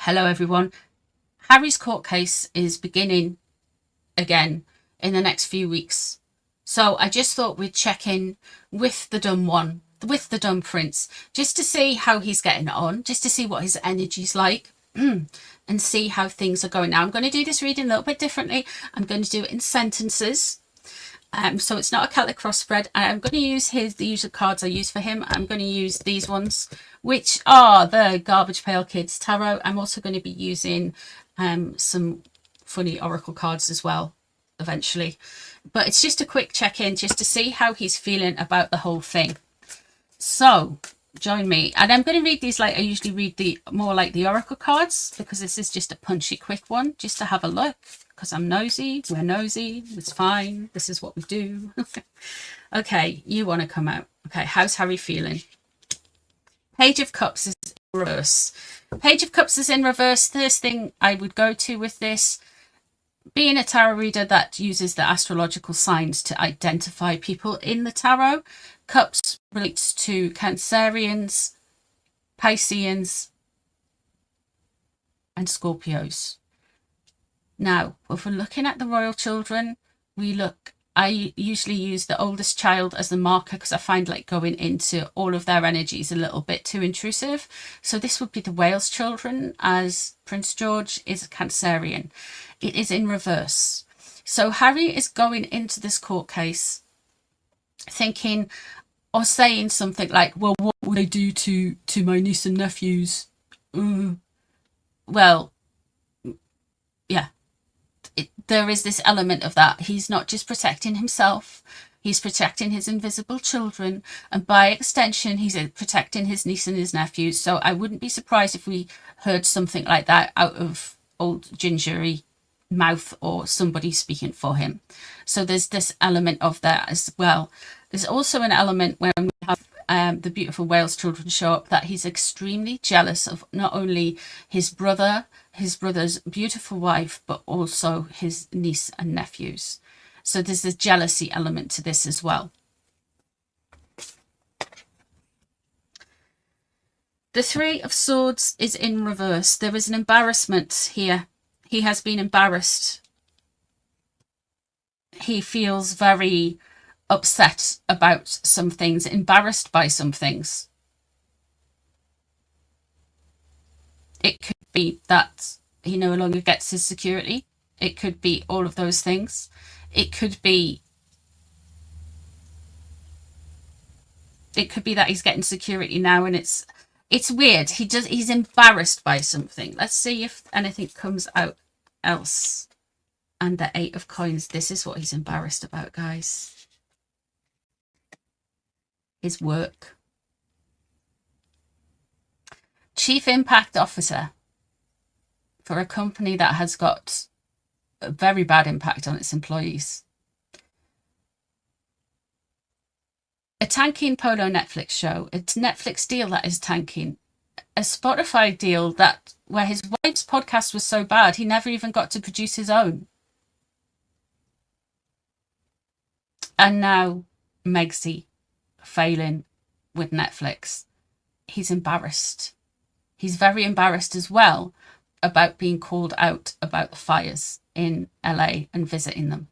Hello everyone. Harry's court case is beginning again in the next few weeks. So I just thought we'd check in with the dumb prince, just to see how he's getting on, just to see what his energy's like and see how things are going. Now I'm going to do this reading a little bit differently. I'm going to do it in sentences. So it's not a Celtic cross spread. I'm going to use the usual cards I use for him. I'm going to use these ones, which are the Garbage Pail Kids Tarot. I'm also going to be using some funny oracle cards as well eventually. But it's just a quick check-in just to see how he's feeling about the whole thing. So join me. And I'm going to read these like I usually read the more like the oracle cards, because this is just a punchy quick one just to have a look. Because I'm nosy, we're nosy, it's fine, this is what we do. Okay, you want to come out. Okay, how's Harry feeling? Page of Cups is in reverse. Page of Cups is in reverse. First thing I would go to with this, being a tarot reader that uses the astrological signs to identify people in the tarot, Cups relates to Cancerians, Pisceans, and Scorpios. Now, if we're looking at the royal children, I usually use the oldest child as the marker because I find like going into all of their energies a little bit too intrusive. So this would be the Wales children, as Prince George is a Cancerian. It is in reverse. So Harry is going into this court case thinking or saying something like, well, what would I do to my niece and nephews? Well, yeah. There is this element of that. He's not just protecting himself, he's protecting his invisible children, and by extension he's protecting his niece and his nephews. So I wouldn't be surprised if we heard something like that out of old gingery mouth or somebody speaking for him. So there's this element of that as well. There's also an element when we have the beautiful Wales children show up, that he's extremely jealous of not only his brother's beautiful wife, but also his niece and nephews. So there's a jealousy element to this as well. The Three of Swords is in reverse. There is an embarrassment here. He has been embarrassed. He feels very upset about some things, embarrassed by some things. It could be that he no longer gets his security. It could be all of those things. It could be that he's getting security now, and it's weird. He's embarrassed by something. Let's see if anything comes out else. And the Eight of Coins. This is what he's embarrassed about, guys. His work. Chief Impact Officer for a company that has got a very bad impact on its employees. A tanking polo Netflix show. It's a Netflix deal that is tanking. A Spotify deal where his wife's podcast was so bad he never even got to produce his own. And now Megsy failing with Netflix. He's embarrassed. He's very embarrassed as well about being called out about the fires in LA and visiting them.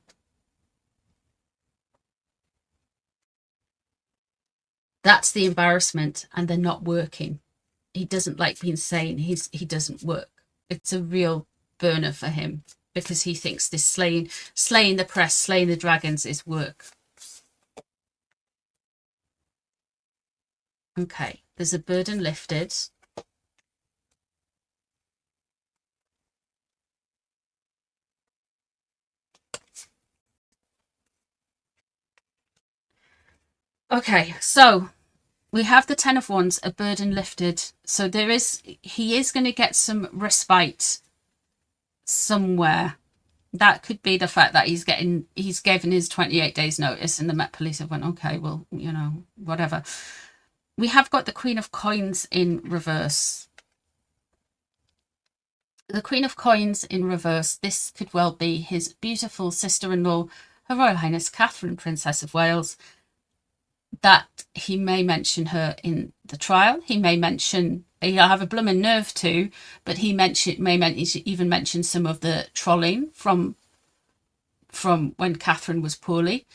That's the embarrassment, and they're not working. He doesn't like being sane. He doesn't work. It's a real burner for him because he thinks this slaying the press, slaying the dragons is work. Okay, there's a burden lifted. Okay, so we have the Ten of Wands, a burden lifted. So he is going to get some respite somewhere. That could be the fact that he's given his 28 days notice, and the Met Police have went, okay, well, you know, whatever. We have got the Queen of Coins in reverse. The Queen of Coins in reverse. This could well be his beautiful sister-in-law, Her Royal Highness Catherine, Princess of Wales. That he may mention her in the trial. He may mention he'll have a blooming nerve to, but he even mention some of the trolling from when Catherine was poorly,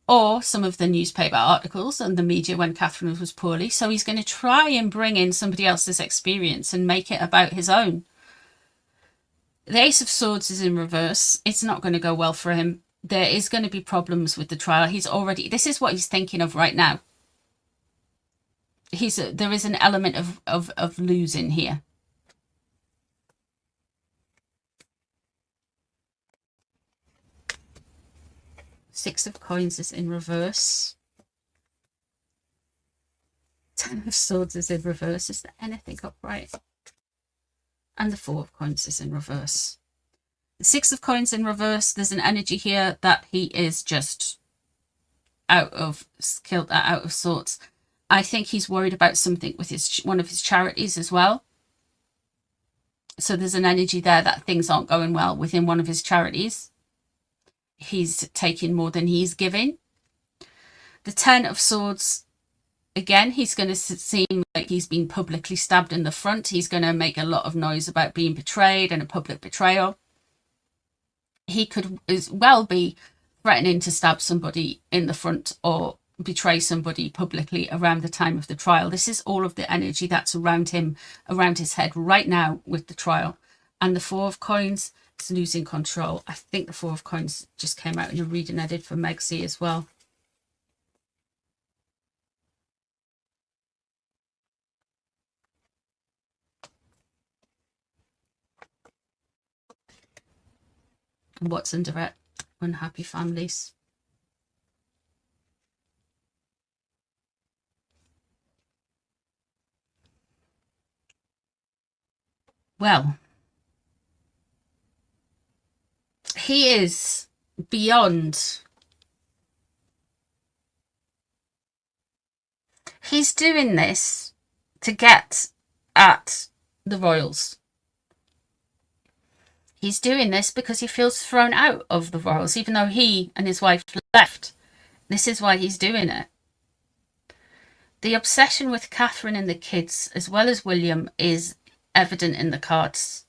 or some of the newspaper articles and the media when Catherine was poorly. So he's going to try and bring in somebody else's experience and make it about his own. The Ace of Swords is in reverse. It's not going to go well for him. There is going to be problems with the trial. This is what he's thinking of right now. There is an element of losing here. Six of Coins is in reverse. Ten of Swords is in reverse. Is there anything upright? And the Four of Coins is in reverse. The Six of Coins in reverse, there's an energy here that he is just out of sorts. I think he's worried about something with one of his charities as well. So there's an energy there that things aren't going well within one of his charities. He's taking more than he's giving. The Ten of Swords, again, he's going to seem like he's been publicly stabbed in the front. He's going to make a lot of noise about being betrayed and a public betrayal. He could as well be threatening to stab somebody in the front or betray somebody publicly around the time of the trial. This is all of the energy that's around him, around his head right now with the trial. And the Four of Coins is losing control. I think the Four of Coins just came out in a reading I did for Megsy as well. And what's under it? Unhappy families. Well, he is beyond. He's doing this to get at the royals. He's doing this because he feels thrown out of the royals, even though he and his wife left. This is why he's doing it. The obsession with Catherine and the kids, as well as William, is evident in the cards.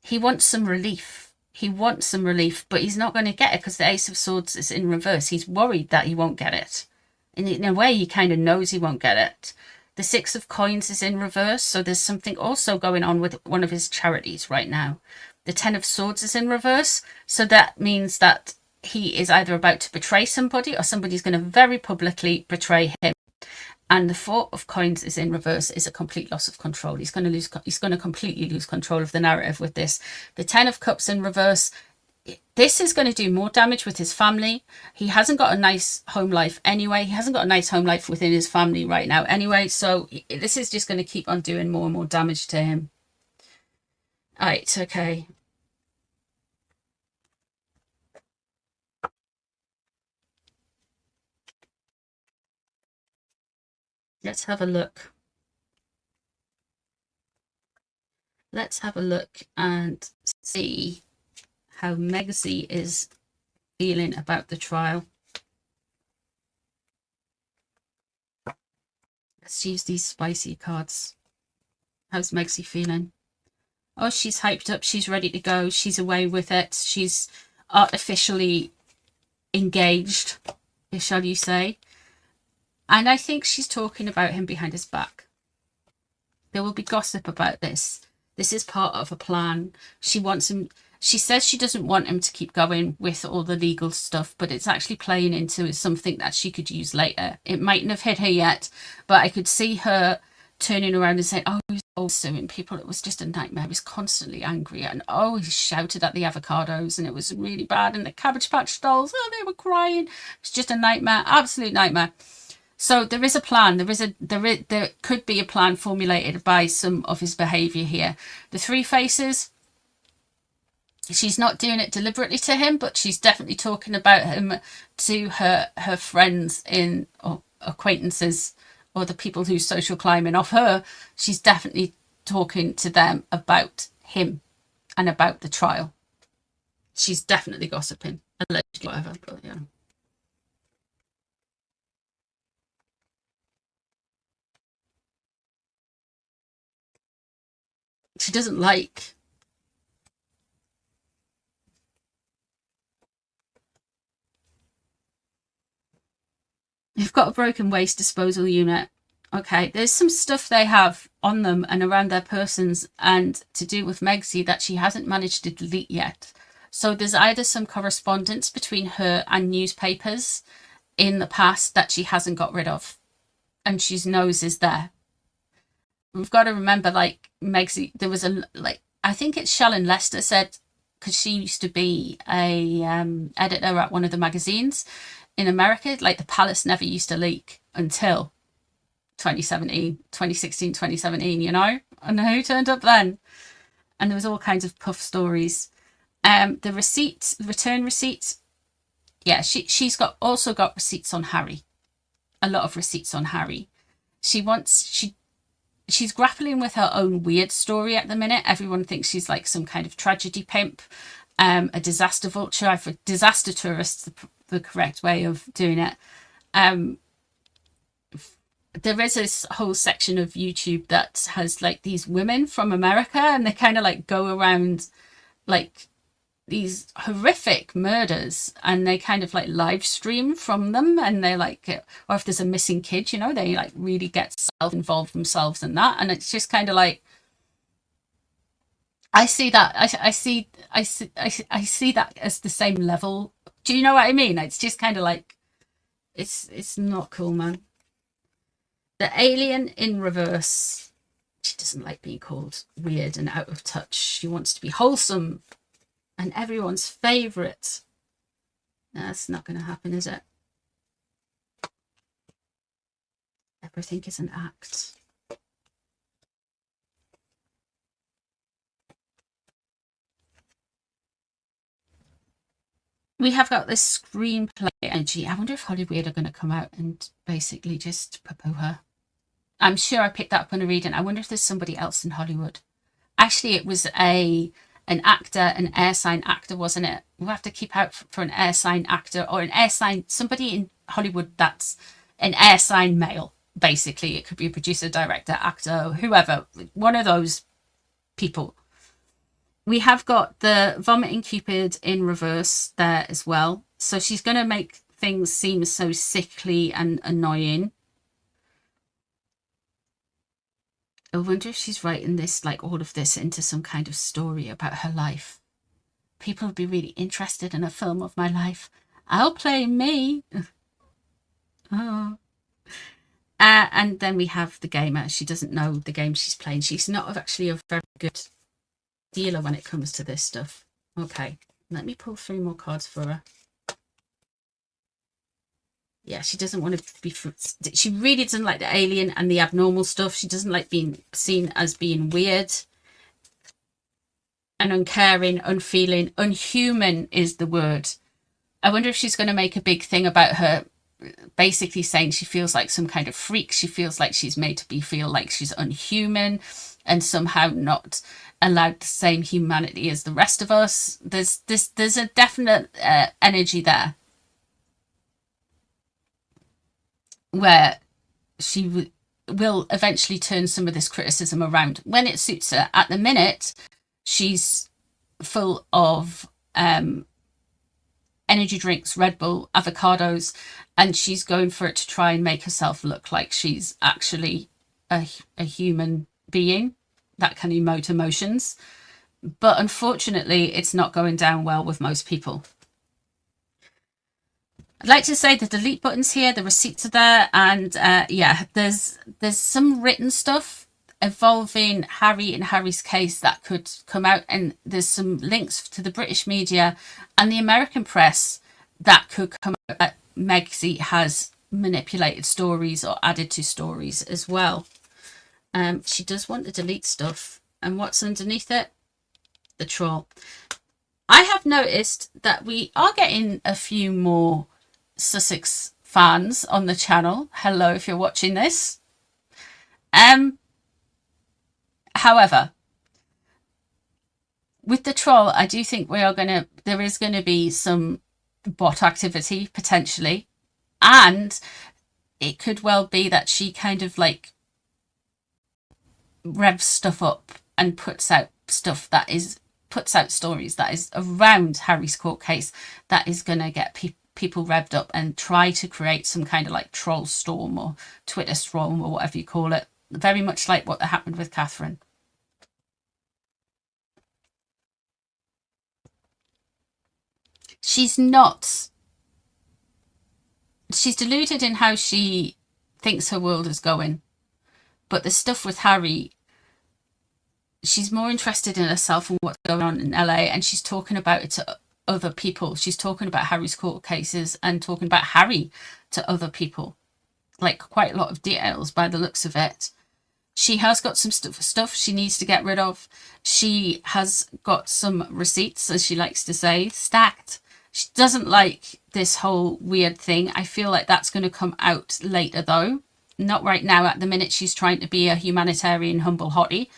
He wants some relief. He wants some relief, but he's not going to get it because the Ace of Swords is in reverse. He's worried that he won't get it. In a way, he kind of knows he won't get it. The Six of Coins is in reverse, so there's something also going on with one of his charities right now. The Ten of Swords is in reverse, so that means that he is either about to betray somebody or somebody's going to very publicly betray him. And the Four of Coins is in reverse, is a complete loss of control. He's going to completely lose control of the narrative with this. The Ten of Cups in reverse. This is going to do more damage with his family. He hasn't got a nice home life anyway. He hasn't got a nice home life within his family right now anyway. So this is just going to keep on doing more and more damage to him. All right, okay. Let's have a look. Let's have a look and see how Megsy is feeling about the trial. Let's use these spicy cards. How's Megsy feeling? Oh, she's hyped up. She's ready to go. She's away with it. She's artificially engaged, shall you say. And I think she's talking about him behind his back. There will be gossip about this. This is part of a plan. She wants him. She says she doesn't want him to keep going with all the legal stuff, but it's actually playing into something that she could use later. It mightn't have hit her yet, but I could see her turning around and saying, oh, he was suing people. It was just a nightmare. He was constantly angry. And oh, he shouted at the avocados and it was really bad. And the Cabbage Patch dolls, oh, they were crying. It's just a nightmare. Absolute nightmare. So there is a plan. There could be a plan formulated by some of his behaviour here. The Three Faces, she's not doing it deliberately to him, but she's definitely talking about him to her friends or acquaintances or the people who social climbing off her. She's definitely talking to them about him and about the trial. She's definitely gossiping, allegedly, whatever, but yeah. She doesn't like. You've got a broken waste disposal unit. Okay, there's some stuff they have on them and around their persons and to do with Megsy that she hasn't managed to delete yet. So there's either some correspondence between her and newspapers in the past that she hasn't got rid of and she knows is there. We've got to remember, like, Megsy, there was a, like, I think it's Shellen Lester said, because she used to be a editor at one of the magazines in America, like the palace never used to leak until 2016, 2017, you know? And who turned up then? And there was all kinds of puff stories. The receipts, return receipts, yeah, she's also got receipts on Harry. A lot of receipts on Harry. She's grappling with her own weird story at the minute. Everyone thinks she's like some kind of tragedy pimp, a disaster vulture, for disaster tourists, the correct way of doing it. There is this whole section of YouTube that has like these women from America, and they kind of like go around like these horrific murders and they kind of like live stream from them, and they like, or if there's a missing kid, you know, they like really get self-involved themselves in that. And it's just kind of like, I see that I see that as the same level. Do you know what I mean? It's just kind of like, it's not cool, man. The alien in reverse. She doesn't like being called weird and out of touch. She wants to be wholesome and everyone's favourite. That's not going to happen, is it? Everything is an act. We have got this screenplay energy. I wonder if Hollywood are going to come out and basically just poo-poo her. I'm sure I picked that up on a reading. I wonder if there's somebody else in Hollywood. Actually, it was an actor, an air sign actor, wasn't it? We'll have to keep out for an air sign actor or an air sign, somebody in Hollywood that's an air sign male, basically. It could be a producer, director, actor, whoever, one of those people. We have got the vomiting Cupid in reverse there as well. So she's going to make things seem so sickly and annoying. I wonder if she's writing this, like all of this, into some kind of story about her life. People would be really interested in a film of my life. I'll play me. Oh. And then we have the gamer. She doesn't know the game she's playing. She's not actually a very good dealer when it comes to this stuff. Okay, let me pull 3 more cards for her. Yeah, she doesn't want to be... She really doesn't like the alien and the abnormal stuff. She doesn't like being seen as being weird and uncaring, unfeeling. Unhuman is the word. I wonder if she's going to make a big thing about her basically saying she feels like some kind of freak. She feels like she's made to feel like she's unhuman and somehow not allowed the same humanity as the rest of us. There's a definite energy there where she will eventually turn some of this criticism around when it suits her. At the minute, she's full of energy drinks, Red Bull, avocados, and she's going for it to try and make herself look like she's actually a human being that can emote emotions. But unfortunately, it's not going down well with most people. I'd like to say the delete buttons here, the receipts are there, and yeah, there's some written stuff involving Harry and Harry's case that could come out, and there's some links to the British media and the American press that could come out that Megsy has manipulated stories or added to stories as well. She does want to delete stuff, and what's underneath it? The troll. I have noticed that we are getting a few more Sussex fans on the channel. Hello if you're watching this. However, with the troll, I do think there is going to be some bot activity potentially, and it could well be that she kind of like revs stuff up and puts out stuff that is, puts out stories that is around Harry's court case that is going to get people revved up and try to create some kind of like troll storm or Twitter storm or whatever you call it. Very much like what happened with Catherine. She's not. She's deluded in how she thinks her world is going. But the stuff with Harry, she's more interested in herself and what's going on in LA, and she's talking about it to other people. She's talking about Harry's court cases and talking about Harry to other people. Like quite a lot of details by the looks of it. She has got some stuff she needs to get rid of. She has got some receipts, as she likes to say, stacked. She doesn't like this whole weird thing. I feel like that's going to come out later, though. Not right now. At the minute, she's trying to be a humanitarian, humble hottie.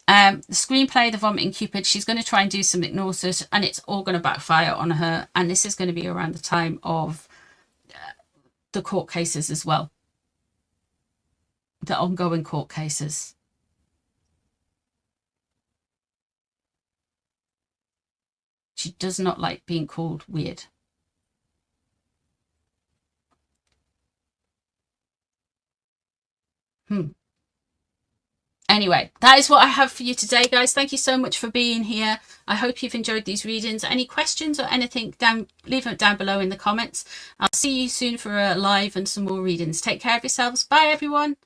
The screenplay, The Vomiting Cupid, she's going to try and do some hypnosis, and it's all going to backfire on her. And this is going to be around the time of the court cases as well. The ongoing court cases. She does not like being called weird. Anyway, that is what I have for you today, guys. Thank you so much for being here. I hope you've enjoyed these readings. Any questions or anything, leave them down below in the comments. I'll see you soon for a live and some more readings. Take care of yourselves. Bye, everyone.